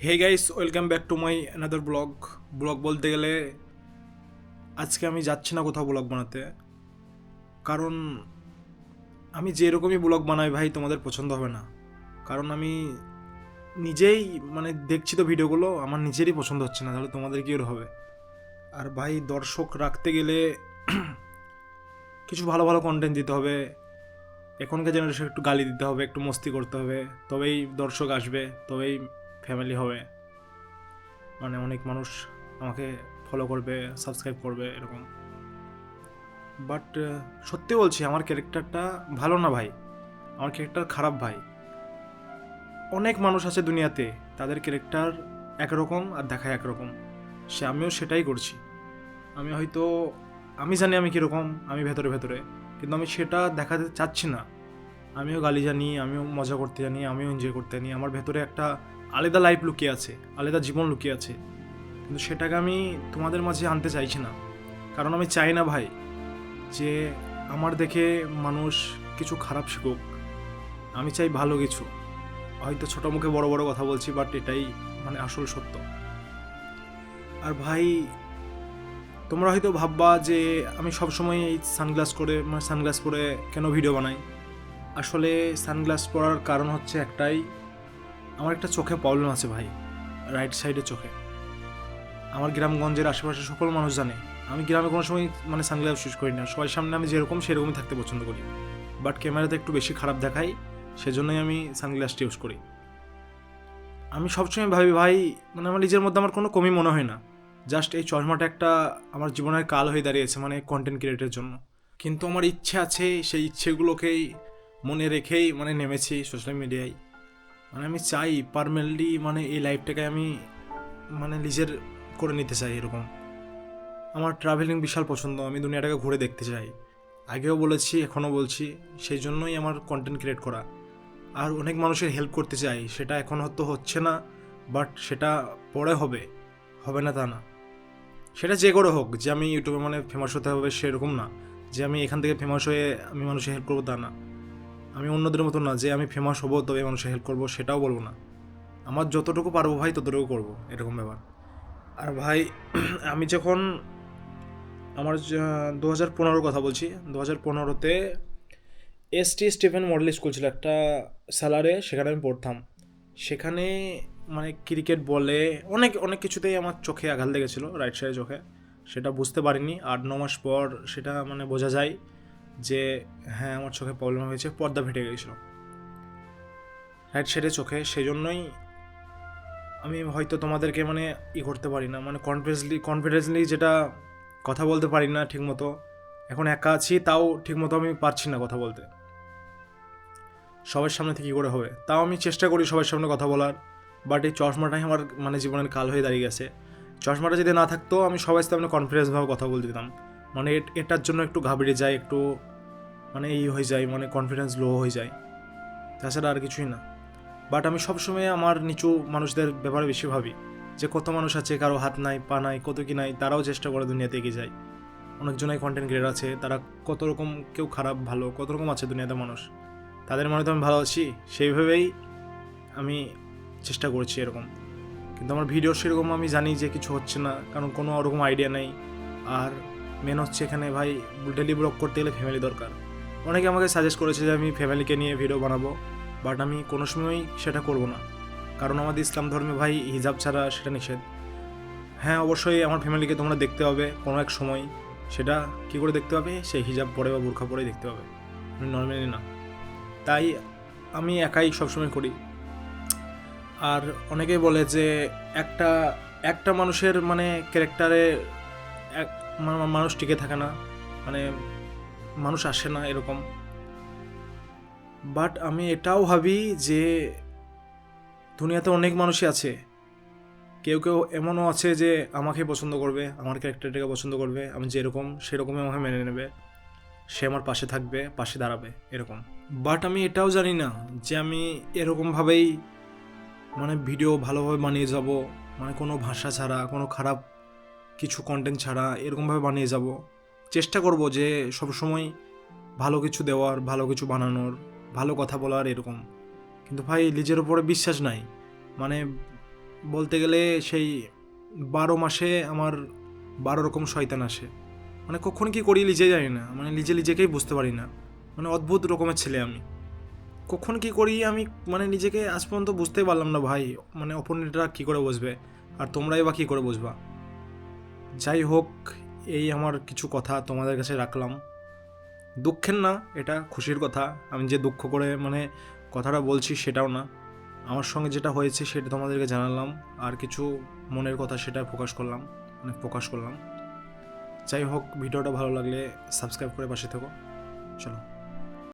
Hey guys, welcome back to my another blog. বলতে গেলে আজকে আমি যাচ্ছি না কোথাও ব্লগ বানাতে, কারণ আমি যেরকমই ব্লগ বানাই ভাই তোমাদের পছন্দ হবে না। কারণ আমি নিজেই দেখছি তো ভিডিওগুলো, আমার নিজেরই পছন্দ হচ্ছে না, তাহলে তোমাদের কি ওর হবে? আর ভাই দর্শক রাখতে গেলে কিছু ভালো ভালো কন্টেন্ট দিতে হবে। এখনকার জেনারেশন একটু গালি দিতে হবে, একটু মস্তি করতে হবে, তবেই দর্শক আসবে, তবেই ফ্যামিলি হবে। অনেক মানুষ আমাকে ফলো করবে, সাবস্ক্রাইব করবে এরকম। বাট সত্যি বলছি, আমার ক্যারেক্টারটা ভালো না ভাই, আমার ক্যারেক্টার খারাপ ভাই। অনেক মানুষ আছে দুনিয়াতে, তাদের ক্যারেক্টার একরকম আর দেখায় একরকম। আমিও সেটাই করছি। আমি হয়তো আমি জানি আমি কীরকম, আমি ভেতরে ভেতরে, কিন্তু আমি সেটা দেখাতে চাচ্ছি না। আমিও গালি জানি, আমিও মজা করতে জানি, আমিও এনজয় করতে জানি। আমার ভেতরে একটা আলাদা লাইফ লুকিয়ে আছে, আলাদা জীবন লুকিয়ে আছে, কিন্তু সেটাকে আমি তোমাদের মাঝে আনতে চাইছি না। কারণ আমি চাই না ভাই যে আমার দেখে মানুষ কিছু খারাপ শিখুক। আমি চাই ভালো কিছু। হয়তো ছোট মুখে বড় বড় কথা বলছি, বাট এটাই আসল সত্য। আর ভাই তোমরা হয়তো ভাববা যে আমি সবসময় এই সানগ্লাস পরে কেন ভিডিও বানাই। আসলে সানগ্লাস পরার কারণ হচ্ছে একটাই, আমার একটা চোখে প্রবলেম আছে ভাই, রাইট সাইডের চোখে। আমার গ্রামগঞ্জের আশেপাশে সকল মানুষ জানে আমি গ্রামে কোনো সময় সানগ্লাস ইউজ করি না। সবার সামনে আমি যেরকম সেরকমই থাকতে পছন্দ করি, বাট ক্যামেরাতে একটু বেশি খারাপ দেখাই, সেজন্যই আমি সানগ্লাসটা ইউজ করি। আমি সবসময় ভাবি ভাই, আমার নিজের মধ্যে আমার কোনো কমি মনে হয় না। জাস্ট এই চশমাটা একটা আমার জীবনের কাল হয়ে দাঁড়িয়েছে, কন্টেন্ট ক্রিয়েটের জন্য। কিন্তু আমার ইচ্ছে আছে, সেই ইচ্ছেগুলোকেই মনে রেখেই নেমেছি সোশ্যাল মিডিয়ায়। আমি চাই পারমানেন্টলি এই লাইফটাকে আমি নিজের করে নিতে চাই এরকম। আমার ট্রাভেলিং বিশাল পছন্দ, আমি দুনিয়াটাকে ঘুরে দেখতে চাই। আগেও বলেছি, এখনও বলছি, সেই জন্যই আমার কন্টেন্ট ক্রিয়েট করা। আর অনেক মানুষের হেল্প করতে চাই, সেটা এখন হয়তো হচ্ছে না, বাট সেটা পরে হবে, হবে না তা না। সেটা যে করে হোক, যে আমি ইউটিউবে ফেমাস হতে হবে সেরকম না, যে আমি এখান থেকে ফেমাস হয়ে আমি মানুষের হেল্প করবো তা না। আমি অন্যদের মতো না যে আমি ফেমাস হবো তবে মানুষের হেল্প করবো, সেটাও বলবো না। আমার যতটুকু পারবো ভাই ততটুকু করবো, এরকম ব্যাপার। আর ভাই আমি যখন আমার 2015 কথা বলছি, 2015-তে ST স্টিফেন মডেল স্কুল ছিল একটা স্যালারে, সেখানে আমি পড়তাম। সেখানে ক্রিকেট বলে অনেক অনেক কিছুতেই আমার চোখে আঘাত লেগেছিলো, রাইট সাইডে চোখে। সেটা বুঝতে পারিনি, 8-9 মাস পর সেটা বোঝা যায় যে হ্যাঁ, আমার চোখে প্রবলেম হয়েছে, পর্দা ফেটে গেছিলো রাইট সাইডে চোখে। সেই জন্যই আমি হয়তো তোমাদেরকে করতে পারি না, কনফিডেন্সলি যেটা কথা বলতে পারি না ঠিকমতো। এখন একা আছি, তাও ঠিকমতো আমি পারছি না কথা বলতে। সবার সামনে থেকে কী করে হবে? তাও আমি চেষ্টা করি সবার সামনে কথা বলার, বাট এই চশমাটাই আমার জীবনের কাল হয়ে দাঁড়িয়ে গেছে। চশমাটা যদি না থাকতো আমি সবার সামনে কনফিডেন্সভাবে কথা বলতে দিতাম। এটার জন্য একটু ঘাবড়ে যায়, একটু এই হয়ে যায়, কনফিডেন্স লো হয়ে যায়, তাছাড়া আর কিছুই না। বাট আমি সবসময় আমার নিচু মানুষদের ব্যাপারে বেশি ভাবি, যে কত মানুষ আছে কারো হাত নাই, পা নাই, কত কি নাই, তারাও চেষ্টা করে দুনিয়াতে এগিয়ে যায়। অনেকজনাই কন্টেন্ট ক্রিয়েটার আছে, তারা কত রকম, কেউ খারাপ ভালো কত রকম আছে দুনিয়াতে মানুষ, তাদের মনে তো আমি ভালো আছি, সেইভাবেই আমি চেষ্টা করছি এরকম। কিন্তু আমার ভিডিও সেরকম আমি জানি যে কিছু হচ্ছে না, কারণ কোনো ওরকম আইডিয়া নেই। আর মেন হচ্ছে এখানে ভাই, ডেলি ব্লগ করতে গেলে ফ্যামিলি দরকার। অনেকে আমাকে সাজেস্ট করেছে যে আমি ফ্যামিলিকে নিয়ে ভিডিও বানাবো, বাট আমি কোনো সময়ই সেটা করব না, কারণ আমাদের ইসলাম ধর্মে ভাই হিজাব ছাড়া সেটা নিষেধ। হ্যাঁ, অবশ্যই আমার ফ্যামিলিকে তোমরা দেখতে হবে কোনো এক সময়, সেটা কী করে দেখতে হবে? সেই হিজাব পরে বা বোরখা পরেই দেখতে হবে, নর্মালি না। তাই আমি একাই সবসময় করি। আর অনেকেই বলে যে একটা একটা মানুষের ক্যারেক্টারে এক মানুষ টিকে থাকে না, মানুষ আসে না এরকম। বাট আমি এটাও ভাবি যে দুনিয়াতে অনেক মানুষই আছে, কেউ কেউ এমনও আছে যে আমাকে পছন্দ করবে, আমার ক্যারেক্টারটাকে পছন্দ করবে, আমি যেরকম সেরকমই আমাকে মেনে নেবে, সে আমার পাশে থাকবে, পাশে দাঁড়াবে এরকম। বাট আমি এটাও জানি না যে আমি এরকমভাবেই ভিডিও ভালোভাবে বানিয়ে যাব, কোনো ভাষা ছাড়া, কোনো খারাপ কিছু কন্টেন্ট ছাড়া এরকমভাবে বানিয়ে যাব। চেষ্টা করব যে সবসময় ভালো কিছু দেওয়ার, ভালো কিছু বানানোর, ভালো কথা বলার এরকম। কিন্তু ভাই নিজের উপরে বিশ্বাস নাই, বলতে গেলে সেই 12 মাসে আমার 12 রকম শয়তান আসে। মানে কখন কি করি নিজে জানি না, মানে নিজেকেই বুঝতে পারি না। মানে অদ্ভুত রকমের ছেলে আমি, কখন কি করি আমি মানে নিজেকে আজ পর্যন্ত বুঝতেই পারলাম না ভাই। মানে অপোনেন্টরা কী করে বুঝবে, আর তোমরাই বা কী করে বুঝবা। যাই হোক, এই আমার কিছু কথা তোমাদের কাছে রাখলাম। দুঃখের না, এটা খুশির কথা। আমি যে দুঃখ করে মানে কথাটা বলছি সেটাও না, আমার সঙ্গে যেটা হয়েছে সেটা তোমাদেরকে জানালাম, আর কিছু মনের কথা সেটা প্রকাশ করলাম। যাই হোক, ভিডিওটা ভালো লাগলে সাবস্ক্রাইব করে পাশে থেকো। চলো।